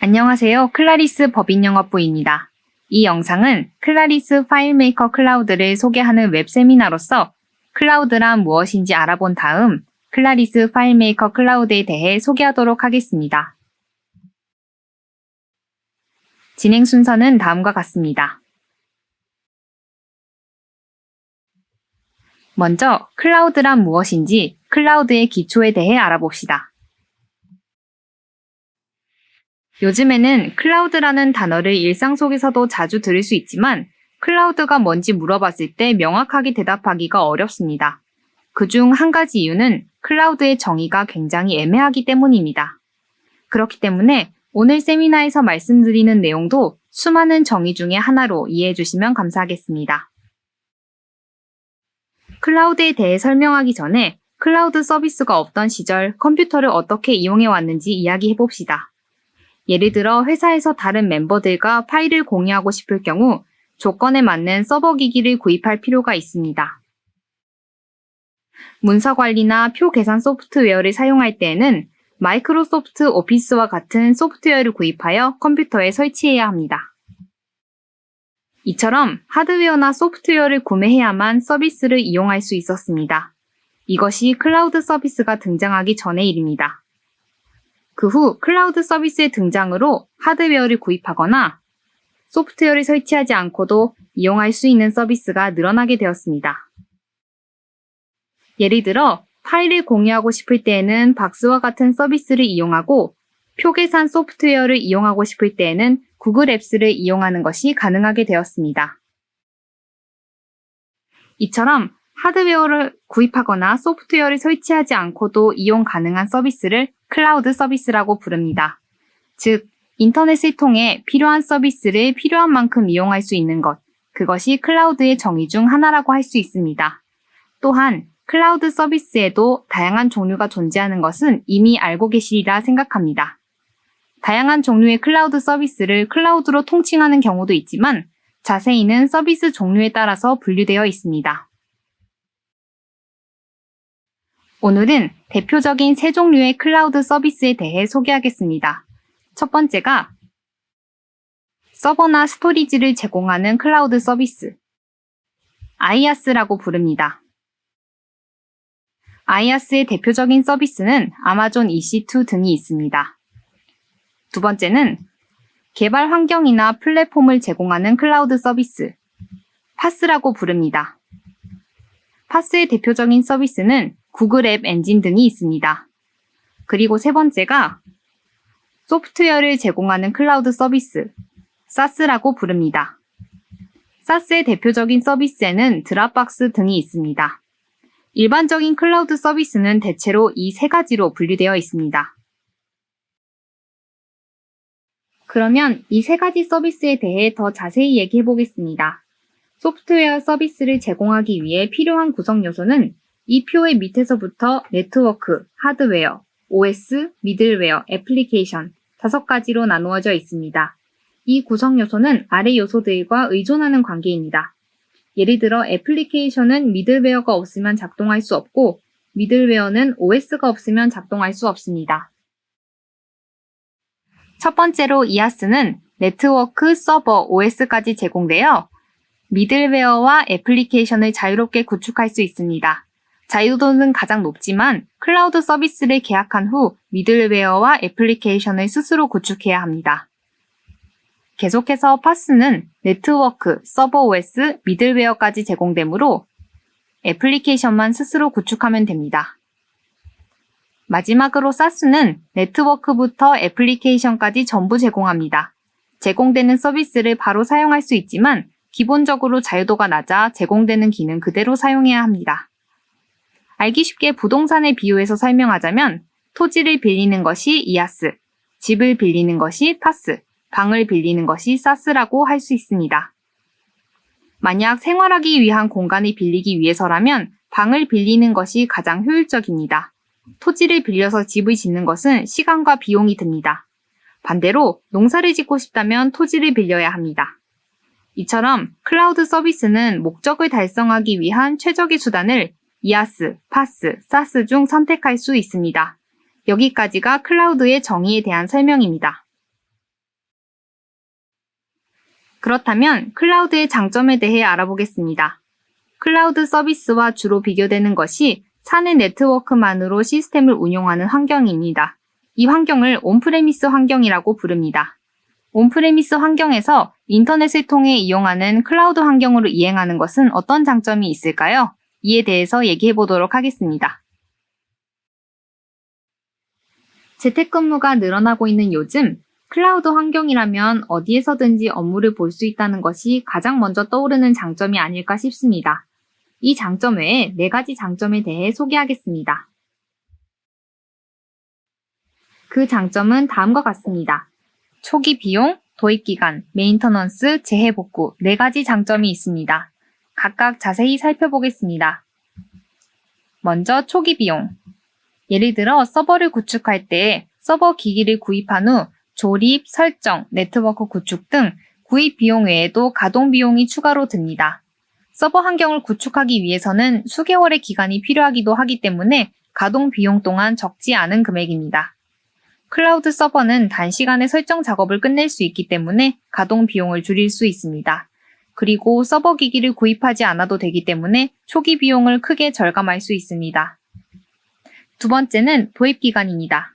안녕하세요. 클라리스 법인영업부입니다. 이 영상은 클라리스 파일메이커 클라우드를 소개하는 웹 세미나로서 클라우드란 무엇인지 알아본 다음 클라리스 파일메이커 클라우드에 대해 소개하도록 하겠습니다. 진행 순서는 다음과 같습니다. 먼저 클라우드란 무엇인지 클라우드의 기초에 대해 알아봅시다. 요즘에는 클라우드라는 단어를 일상 속에서도 자주 들을 수 있지만 클라우드가 뭔지 물어봤을 때 명확하게 대답하기가 어렵습니다. 그중 한 가지 이유는 클라우드의 정의가 굉장히 애매하기 때문입니다. 그렇기 때문에 오늘 세미나에서 말씀드리는 내용도 수많은 정의 중에 하나로 이해해 주시면 감사하겠습니다. 클라우드에 대해 설명하기 전에 클라우드 서비스가 없던 시절 컴퓨터를 어떻게 이용해 왔는지 이야기해 봅시다. 예를 들어 회사에서 다른 멤버들과 파일을 공유하고 싶을 경우 조건에 맞는 서버 기기를 구입할 필요가 있습니다. 문서 관리나 표 계산 소프트웨어를 사용할 때에는 마이크로소프트 오피스와 같은 소프트웨어를 구입하여 컴퓨터에 설치해야 합니다. 이처럼 하드웨어나 소프트웨어를 구매해야만 서비스를 이용할 수 있었습니다. 이것이 클라우드 서비스가 등장하기 전의 일입니다. 그 후 클라우드 서비스의 등장으로 하드웨어를 구입하거나 소프트웨어를 설치하지 않고도 이용할 수 있는 서비스가 늘어나게 되었습니다. 예를 들어 파일을 공유하고 싶을 때에는 박스와 같은 서비스를 이용하고 표 계산 소프트웨어를 이용하고 싶을 때에는 구글 앱스를 이용하는 것이 가능하게 되었습니다. 이처럼 하드웨어를 구입하거나 소프트웨어를 설치하지 않고도 이용 가능한 서비스를 클라우드 서비스라고 부릅니다. 즉, 인터넷을 통해 필요한 서비스를 필요한 만큼 이용할 수 있는 것, 그것이 클라우드의 정의 중 하나라고 할 수 있습니다. 또한 클라우드 서비스에도 다양한 종류가 존재하는 것은 이미 알고 계시리라 생각합니다. 다양한 종류의 클라우드 서비스를 클라우드로 통칭하는 경우도 있지만 자세히는 서비스 종류에 따라서 분류되어 있습니다. 오늘은 대표적인 세 종류의 클라우드 서비스에 대해 소개하겠습니다. 첫 번째가 서버나 스토리지를 제공하는 클라우드 서비스, IaaS라고 부릅니다. IaaS의 대표적인 서비스는 아마존 EC2 등이 있습니다. 두 번째는 개발 환경이나 플랫폼을 제공하는 클라우드 서비스, PaaS라고 부릅니다. PaaS의 대표적인 서비스는 구글 앱 엔진 등이 있습니다. 그리고 세 번째가 소프트웨어를 제공하는 클라우드 서비스, SaaS라고 부릅니다. SaaS의 대표적인 서비스에는 드랍박스 등이 있습니다. 일반적인 클라우드 서비스는 대체로 이 세 가지로 분류되어 있습니다. 그러면 이 세 가지 서비스에 대해 더 자세히 얘기해 보겠습니다. 소프트웨어 서비스를 제공하기 위해 필요한 구성 요소는 이 표의 밑에서부터 네트워크, 하드웨어, OS, 미들웨어, 애플리케이션 5가지로 나누어져 있습니다. 이 구성 요소는 아래 요소들과 의존하는 관계입니다. 예를 들어 애플리케이션은 미들웨어가 없으면 작동할 수 없고 미들웨어는 OS가 없으면 작동할 수 없습니다. 첫 번째로 IaaS는 네트워크, 서버, OS까지 제공되어 미들웨어와 애플리케이션을 자유롭게 구축할 수 있습니다. 자유도는 가장 높지만 클라우드 서비스를 계약한 후 미들웨어와 애플리케이션을 스스로 구축해야 합니다. 계속해서 PaaS는 네트워크, 서버 OS, 미들웨어까지 제공되므로 애플리케이션만 스스로 구축하면 됩니다. 마지막으로 SaaS는 네트워크부터 애플리케이션까지 전부 제공합니다. 제공되는 서비스를 바로 사용할 수 있지만 기본적으로 자유도가 낮아 제공되는 기능 그대로 사용해야 합니다. 알기 쉽게 부동산에 비유해서 설명하자면 토지를 빌리는 것이 IaaS, 집을 빌리는 것이 PaaS, 방을 빌리는 것이 SaaS라고 할 수 있습니다. 만약 생활하기 위한 공간을 빌리기 위해서라면 방을 빌리는 것이 가장 효율적입니다. 토지를 빌려서 집을 짓는 것은 시간과 비용이 듭니다. 반대로 농사를 짓고 싶다면 토지를 빌려야 합니다. 이처럼 클라우드 서비스는 목적을 달성하기 위한 최적의 수단을 IaaS, PaaS, SaaS 중 선택할 수 있습니다. 여기까지가 클라우드의 정의에 대한 설명입니다. 그렇다면 클라우드의 장점에 대해 알아보겠습니다. 클라우드 서비스와 주로 비교되는 것이 사내 네트워크만으로 시스템을 운용하는 환경입니다. 이 환경을 온프레미스 환경이라고 부릅니다. 온프레미스 환경에서 인터넷을 통해 이용하는 클라우드 환경으로 이행하는 것은 어떤 장점이 있을까요? 이에 대해서 얘기해 보도록 하겠습니다. 재택근무가 늘어나고 있는 요즘 클라우드 환경이라면 어디에서든지 업무를 볼 수 있다는 것이 가장 먼저 떠오르는 장점이 아닐까 싶습니다. 이 장점 외에 4가지 장점에 대해 소개하겠습니다. 그 장점은 다음과 같습니다. 초기 비용, 도입 기간, 메인터넌스, 재해 복구 4가지 장점이 있습니다. 각각 자세히 살펴보겠습니다. 먼저 초기 비용. 예를 들어 서버를 구축할 때 서버 기기를 구입한 후 조립, 설정, 네트워크 구축 등 구입 비용 외에도 가동 비용이 추가로 듭니다. 서버 환경을 구축하기 위해서는 수개월의 기간이 필요하기도 하기 때문에 가동 비용 또한 적지 않은 금액입니다. 클라우드 서버는 단시간에 설정 작업을 끝낼 수 있기 때문에 가동 비용을 줄일 수 있습니다. 그리고 서버 기기를 구입하지 않아도 되기 때문에 초기 비용을 크게 절감할 수 있습니다. 두 번째는 도입 기간입니다.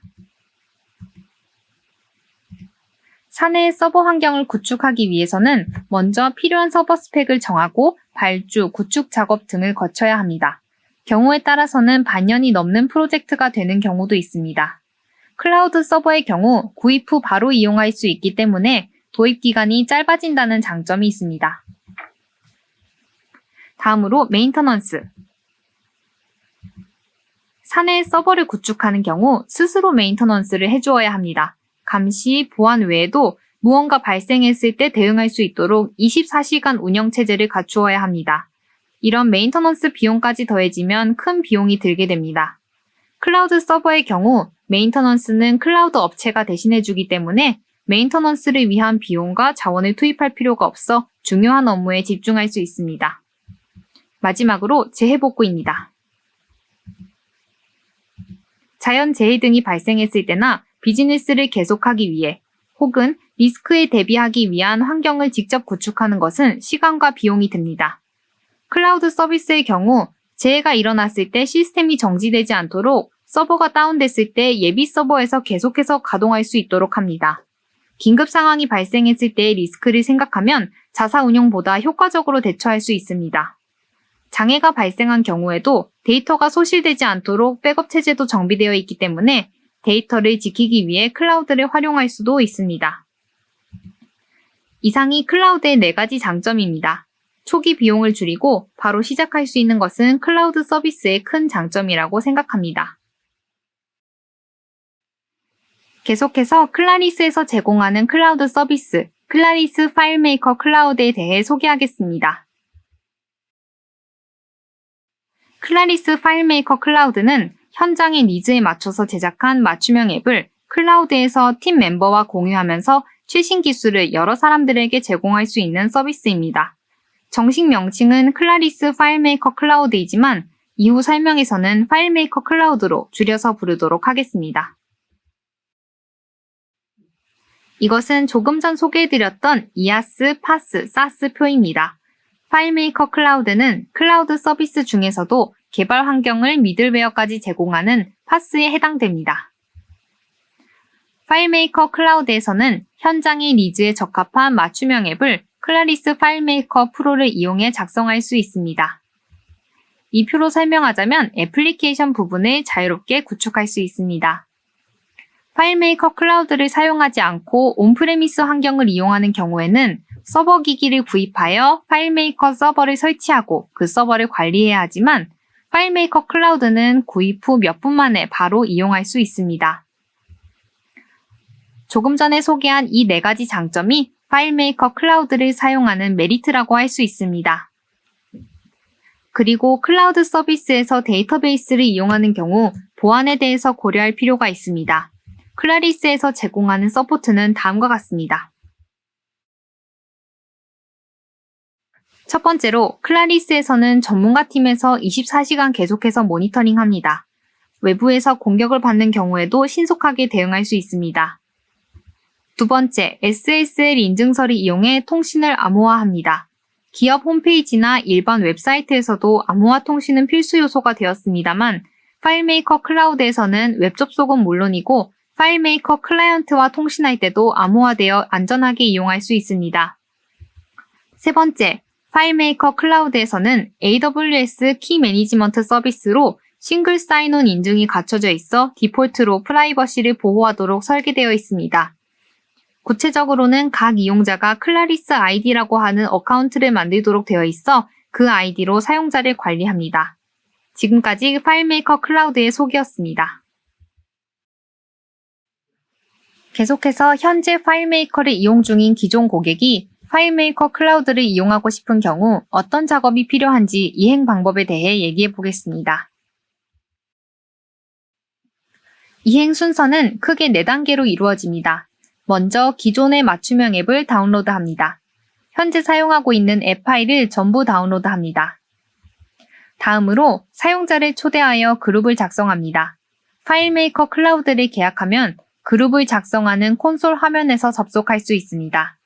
사내 서버 환경을 구축하기 위해서는 먼저 필요한 서버 스펙을 정하고 발주, 구축 작업 등을 거쳐야 합니다. 경우에 따라서는 반년이 넘는 프로젝트가 되는 경우도 있습니다. 클라우드 서버의 경우 구입 후 바로 이용할 수 있기 때문에 도입 기간이 짧아진다는 장점이 있습니다. 다음으로 메인터넌스. 사내 서버를 구축하는 경우 스스로 메인터넌스를 해주어야 합니다. 감시, 보안 외에도 무언가 발생했을 때 대응할 수 있도록 24시간 운영체제를 갖추어야 합니다. 이런 메인터넌스 비용까지 더해지면 큰 비용이 들게 됩니다. 클라우드 서버의 경우 메인터넌스는 클라우드 업체가 대신해주기 때문에 메인터넌스를 위한 비용과 자원을 투입할 필요가 없어 중요한 업무에 집중할 수 있습니다. 마지막으로 재해복구입니다. 자연재해 등이 발생했을 때나 비즈니스를 계속하기 위해 혹은 리스크에 대비하기 위한 환경을 직접 구축하는 것은 시간과 비용이 듭니다. 클라우드 서비스의 경우 재해가 일어났을 때 시스템이 정지되지 않도록 서버가 다운됐을 때 예비 서버에서 계속해서 가동할 수 있도록 합니다. 긴급 상황이 발생했을 때의 리스크를 생각하면 자사 운영보다 효과적으로 대처할 수 있습니다. 장애가 발생한 경우에도 데이터가 소실되지 않도록 백업 체제도 정비되어 있기 때문에 데이터를 지키기 위해 클라우드를 활용할 수도 있습니다. 이상이 클라우드의 4가지 장점입니다. 초기 비용을 줄이고 바로 시작할 수 있는 것은 클라우드 서비스의 큰 장점이라고 생각합니다. 계속해서 클라리스에서 제공하는 클라우드 서비스, 클라리스 파일메이커 클라우드에 대해 소개하겠습니다. 클라리스 파일메이커 클라우드는 현장의 니즈에 맞춰서 제작한 맞춤형 앱을 클라우드에서 팀 멤버와 공유하면서 최신 기술을 여러 사람들에게 제공할 수 있는 서비스입니다. 정식 명칭은 클라리스 파일메이커 클라우드이지만 이후 설명에서는 파일메이커 클라우드로 줄여서 부르도록 하겠습니다. 이것은 조금 전 소개해드렸던 이아스, 파스, 사스 표입니다. 파일메이커 클라우드는 클라우드 서비스 중에서도 개발 환경을 미들웨어까지 제공하는 파스에 해당됩니다. 파일메이커 클라우드에서는 현장의 니즈에 적합한 맞춤형 앱을 클라리스 파일메이커 프로를 이용해 작성할 수 있습니다. 이 표로 설명하자면 애플리케이션 부분을 자유롭게 구축할 수 있습니다. 파일메이커 클라우드를 사용하지 않고 온프레미스 환경을 이용하는 경우에는 서버 기기를 구입하여 파일메이커 서버를 설치하고 그 서버를 관리해야 하지만 파일메이커 클라우드는 구입 후 몇 분 만에 바로 이용할 수 있습니다. 조금 전에 소개한 이 4가지 장점이 파일메이커 클라우드를 사용하는 메리트라고 할 수 있습니다. 그리고 클라우드 서비스에서 데이터베이스를 이용하는 경우 보안에 대해서 고려할 필요가 있습니다. 클라리스에서 제공하는 서포트는 다음과 같습니다. 첫 번째로 클라리스에서는 전문가 팀에서 24시간 계속해서 모니터링합니다. 외부에서 공격을 받는 경우에도 신속하게 대응할 수 있습니다. 두 번째, SSL 인증서를 이용해 통신을 암호화합니다. 기업 홈페이지나 일반 웹사이트에서도 암호화 통신은 필수 요소가 되었습니다만 파일메이커 클라우드에서는 웹 접속은 물론이고 파일메이커 클라이언트와 통신할 때도 암호화되어 안전하게 이용할 수 있습니다. 세 번째, 파일메이커 클라우드에서는 AWS 키 매니지먼트 서비스로 싱글 사인온 인증이 갖춰져 있어 디폴트로 프라이버시를 보호하도록 설계되어 있습니다. 구체적으로는 각 이용자가 클라리스 아이디라고 하는 어카운트를 만들도록 되어 있어 그 아이디로 사용자를 관리합니다. 지금까지 파일메이커 클라우드의 소개였습니다. 계속해서 현재 파일메이커를 이용 중인 기존 고객이 파일메이커 클라우드를 이용하고 싶은 경우 어떤 작업이 필요한지 이행 방법에 대해 얘기해 보겠습니다. 이행 순서는 크게 4단계로 이루어집니다. 먼저 기존의 맞춤형 앱을 다운로드합니다. 현재 사용하고 있는 앱 파일을 전부 다운로드합니다. 다음으로 사용자를 초대하여 그룹을 작성합니다. 파일메이커 클라우드를 계약하면 그룹을 작성하는 콘솔 화면에서 접속할 수 있습니다.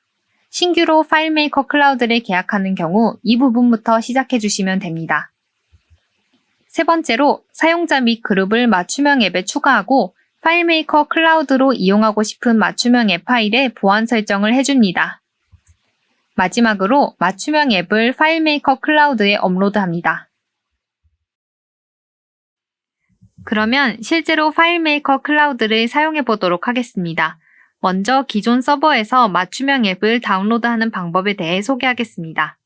신규로 파일메이커 클라우드를 계약하는 경우 이 부분부터 시작해 주시면 됩니다. 세 번째로 사용자 및 그룹을 맞춤형 앱에 추가하고 파일메이커 클라우드로 이용하고 싶은 맞춤형 앱 파일에 보안 설정을 해줍니다. 마지막으로 맞춤형 앱을 파일메이커 클라우드에 업로드합니다. 그러면 실제로 파일메이커 클라우드를 사용해 보도록 하겠습니다. 먼저 기존 서버에서 맞춤형 앱을 다운로드하는 방법에 대해 소개하겠습니다.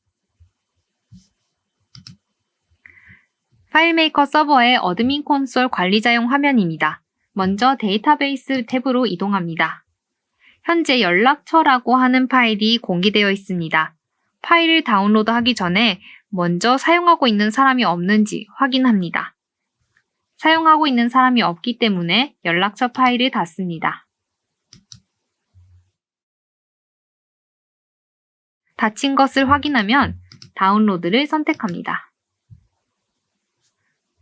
파일메이커 서버의 어드민 콘솔 관리자용 화면입니다. 먼저 데이터베이스 탭으로 이동합니다. 현재 연락처라고 하는 파일이 공개되어 있습니다. 파일을 다운로드하기 전에 먼저 사용하고 있는 사람이 없는지 확인합니다. 사용하고 있는 사람이 없기 때문에 연락처 파일을 닫습니다. 닫힌 것을 확인하면 다운로드를 선택합니다.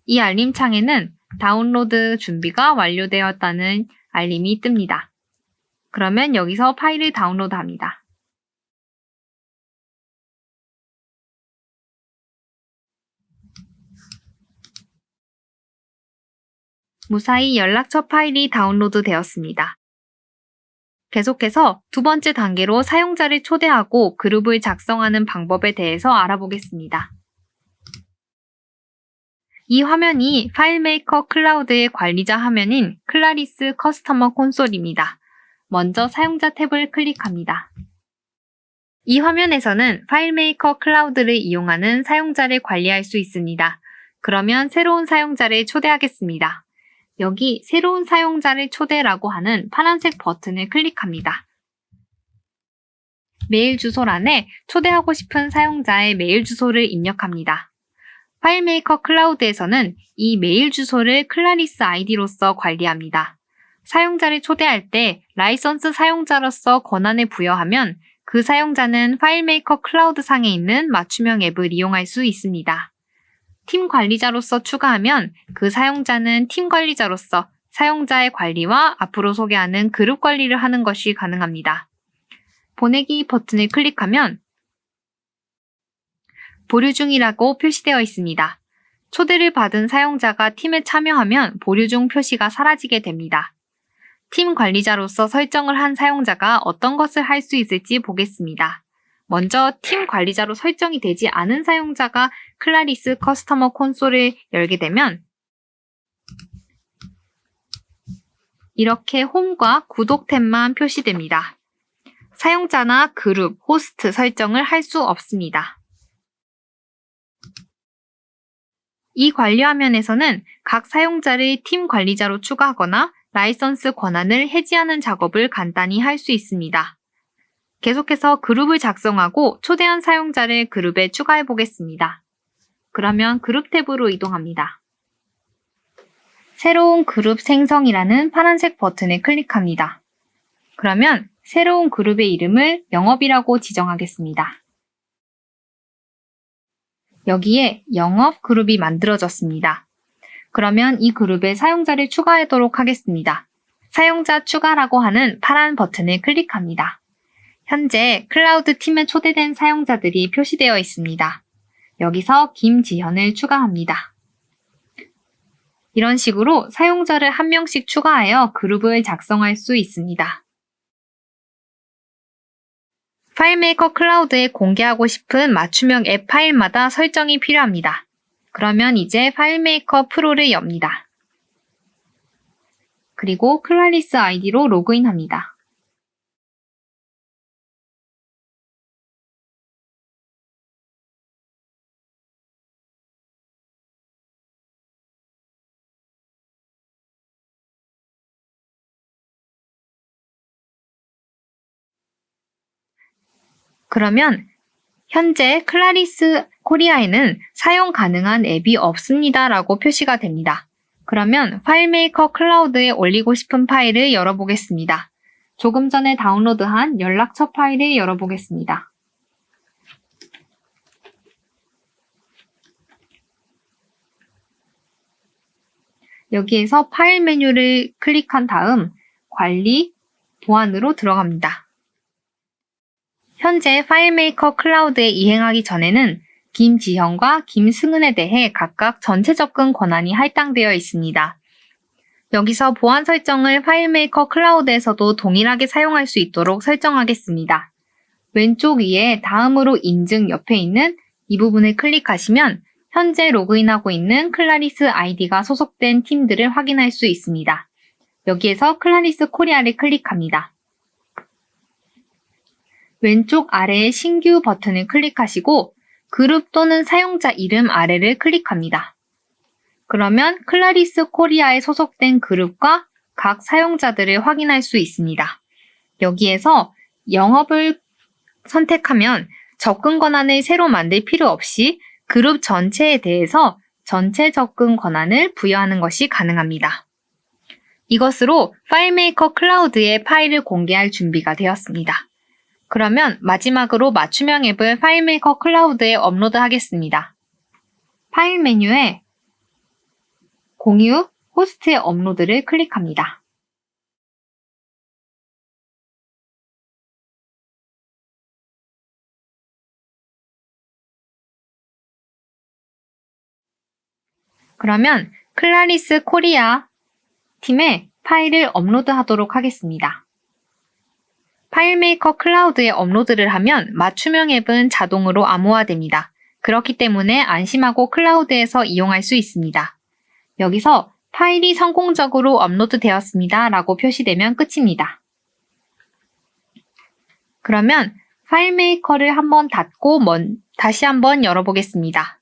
이 알림창에는 다운로드 준비가 완료되었다는 알림이 뜹니다. 그러면 여기서 파일을 다운로드합니다. 무사히 연락처 파일이 다운로드 되었습니다. 계속해서 두 번째 단계로 사용자를 초대하고 그룹을 작성하는 방법에 대해서 알아보겠습니다. 이 화면이 파일메이커 클라우드의 관리자 화면인 클라리스 커스터머 콘솔입니다. 먼저 사용자 탭을 클릭합니다. 이 화면에서는 파일메이커 클라우드를 이용하는 사용자를 관리할 수 있습니다. 그러면 새로운 사용자를 초대하겠습니다. 여기 새로운 사용자를 초대라고 하는 파란색 버튼을 클릭합니다. 메일 주소란에 초대하고 싶은 사용자의 메일 주소를 입력합니다. 파일메이커 클라우드에서는 이 메일 주소를 클라리스 아이디로서 관리합니다. 사용자를 초대할 때 라이선스 사용자로서 권한을 부여하면 그 사용자는 파일메이커 클라우드 상에 있는 맞춤형 앱을 이용할 수 있습니다. 팀 관리자로서 추가하면 그 사용자는 팀 관리자로서 사용자의 관리와 앞으로 소개하는 그룹 관리를 하는 것이 가능합니다. 보내기 버튼을 클릭하면 보류 중이라고 표시되어 있습니다. 초대를 받은 사용자가 팀에 참여하면 보류 중 표시가 사라지게 됩니다. 팀 관리자로서 설정을 한 사용자가 어떤 것을 할 수 있을지 보겠습니다. 먼저 팀 관리자로 설정이 되지 않은 사용자가 클라리스 커스터머 콘솔을 열게 되면 이렇게 홈과 구독 탭만 표시됩니다. 사용자나 그룹, 호스트 설정을 할 수 없습니다. 이 관리 화면에서는 각 사용자를 팀 관리자로 추가하거나 라이선스 권한을 해지하는 작업을 간단히 할 수 있습니다. 계속해서 그룹을 작성하고 초대한 사용자를 그룹에 추가해 보겠습니다. 그러면 그룹 탭으로 이동합니다. 새로운 그룹 생성이라는 파란색 버튼을 클릭합니다. 그러면 새로운 그룹의 이름을 영업이라고 지정하겠습니다. 여기에 영업 그룹이 만들어졌습니다. 그러면 이 그룹에 사용자를 추가하도록 하겠습니다. 사용자 추가라고 하는 파란 버튼을 클릭합니다. 현재 클라우드 팀에 초대된 사용자들이 표시되어 있습니다. 여기서 김지현을 추가합니다. 이런 식으로 사용자를 한 명씩 추가하여 그룹을 작성할 수 있습니다. 파일메이커 클라우드에 공개하고 싶은 맞춤형 앱 파일마다 설정이 필요합니다. 그러면 이제 파일메이커 프로를 엽니다. 그리고 클라리스 아이디로 로그인합니다. 그러면 현재 클라리스 코리아에는 사용 가능한 앱이 없습니다 라고 표시가 됩니다. 그러면 파일메이커 클라우드에 올리고 싶은 파일을 열어보겠습니다. 조금 전에 다운로드한 연락처 파일을 열어보겠습니다. 여기에서 파일 메뉴를 클릭한 다음 관리, 보안으로 들어갑니다. 현재 파일메이커 파일메이커 이행하기 전에는 김지현과 김승은에 대해 각각 전체 접근 권한이 할당되어 있습니다. 여기서 보안 설정을 파일메이커 클라우드에서도 동일하게 사용할 수 있도록 설정하겠습니다. 왼쪽 위에 다음으로 인증 옆에 있는 이 부분을 클릭하시면 현재 로그인하고 있는 클라리스 아이디가 소속된 팀들을 확인할 수 있습니다. 여기에서 클라리스 코리아를 클릭합니다. 왼쪽 아래의 신규 버튼을 클릭하시고 그룹 또는 사용자 이름 아래를 클릭합니다. 그러면 클라리스 코리아에 소속된 그룹과 각 사용자들을 확인할 수 있습니다. 여기에서 영업을 선택하면 접근 권한을 새로 만들 필요 없이 그룹 전체에 대해서 전체 접근 권한을 부여하는 것이 가능합니다. 이것으로 파일메이커 클라우드에 파일을 공개할 준비가 되었습니다. 그러면 마지막으로 맞춤형 앱을 파일메이커 클라우드에 업로드하겠습니다. 파일 메뉴에 공유, 호스트의 업로드를 클릭합니다. 그러면 클라리스 코리아 팀에 파일을 업로드하도록 하겠습니다. 파일메이커 클라우드에 업로드를 하면 맞춤형 앱은 자동으로 암호화됩니다. 그렇기 때문에 안심하고 클라우드에서 이용할 수 있습니다. 여기서 파일이 성공적으로 업로드되었습니다 라고 표시되면 끝입니다. 그러면 파일메이커를 한번 닫고 다시 한번 열어보겠습니다.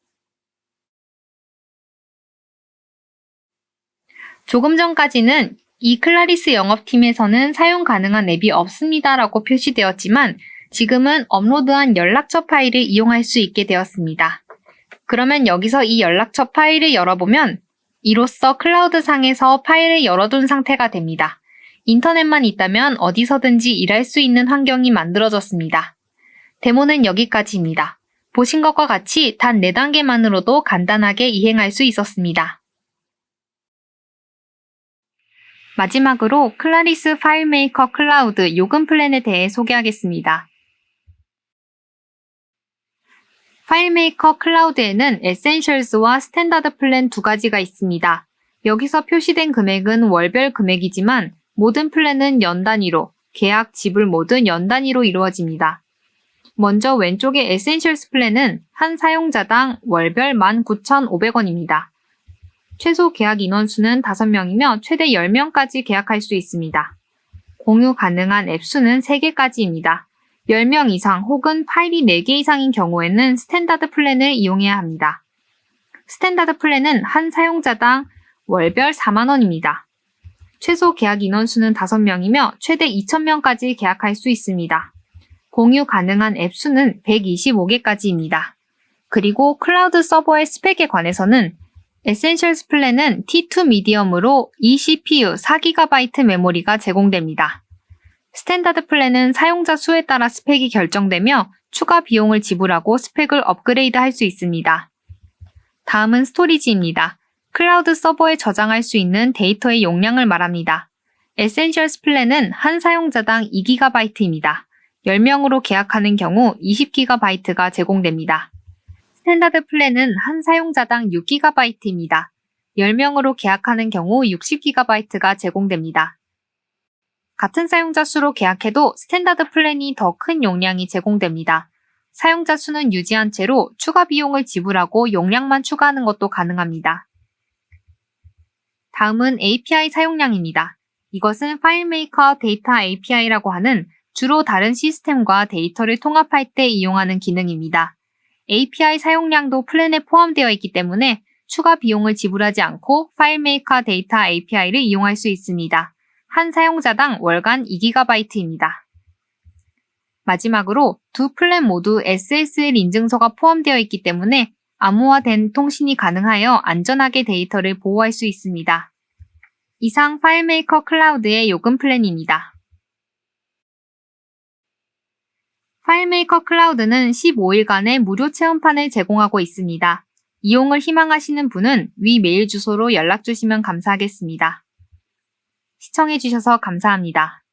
조금 전까지는 이 클라리스 영업팀에서는 사용 가능한 앱이 없습니다 라고 표시되었지만 지금은 업로드한 연락처 파일을 이용할 수 있게 되었습니다. 그러면 여기서 이 연락처 파일을 열어보면 이로써 클라우드상에서 파일을 열어둔 상태가 됩니다. 인터넷만 있다면 어디서든지 일할 수 있는 환경이 만들어졌습니다. 데모는 여기까지입니다. 보신 것과 같이 단 4단계만으로도 간단하게 이행할 수 있었습니다. 마지막으로 클라리스 파일메이커 클라우드 요금 플랜에 대해 소개하겠습니다. 파일메이커 클라우드에는 에센셜스와 스탠다드 플랜 두 가지가 있습니다. 여기서 표시된 금액은 월별 금액이지만 모든 플랜은 연 단위로, 계약, 지불 모두 연 단위로 이루어집니다. 먼저 왼쪽의 에센셜스 플랜은 한 사용자당 월별 19,500원입니다. 최소 계약 인원수는 5명이며 최대 10명까지 계약할 수 있습니다. 공유 가능한 앱 수는 3개까지입니다. 10명 이상 혹은 파일이 4개 이상인 경우에는 스탠다드 플랜을 이용해야 합니다. 스탠다드 플랜은 한 사용자당 월별 4만원입니다. 최소 계약 인원수는 5명이며 최대 2,000명까지 계약할 수 있습니다. 공유 가능한 앱 수는 125개까지입니다. 그리고 클라우드 서버의 스펙에 관해서는 에센셜스 플랜은 T2 미디엄으로 eCPU 4GB 메모리가 제공됩니다. 스탠다드 플랜은 사용자 수에 따라 스펙이 결정되며 추가 비용을 지불하고 스펙을 업그레이드 할 수 있습니다. 다음은 스토리지입니다. 클라우드 서버에 저장할 수 있는 데이터의 용량을 말합니다. 에센셜스 플랜은 한 사용자당 2GB입니다. 10명으로 계약하는 경우 20GB가 제공됩니다. 스탠다드 플랜은 한 사용자당 6GB입니다. 10명으로 계약하는 경우 60GB가 제공됩니다. 같은 사용자 수로 계약해도 스탠다드 플랜이 더 큰 용량이 제공됩니다. 사용자 수는 유지한 채로 추가 비용을 지불하고 용량만 추가하는 것도 가능합니다. 다음은 API 사용량입니다. 이것은 파일메이커 데이터 API라고 하는 주로 다른 시스템과 데이터를 통합할 때 이용하는 기능입니다. API 사용량도 플랜에 포함되어 있기 때문에 추가 비용을 지불하지 않고 파일메이커 데이터 API를 이용할 수 있습니다. 한 사용자당 월간 2GB입니다. 마지막으로 두 플랜 모두 SSL 인증서가 포함되어 있기 때문에 암호화된 통신이 가능하여 안전하게 데이터를 보호할 수 있습니다. 이상 파일메이커 클라우드의 요금 플랜입니다. 파일메이커 클라우드는 15일간의 무료 체험판을 제공하고 있습니다. 이용을 희망하시는 분은 위 메일 주소로 연락 주시면 감사하겠습니다. 시청해주셔서 감사합니다.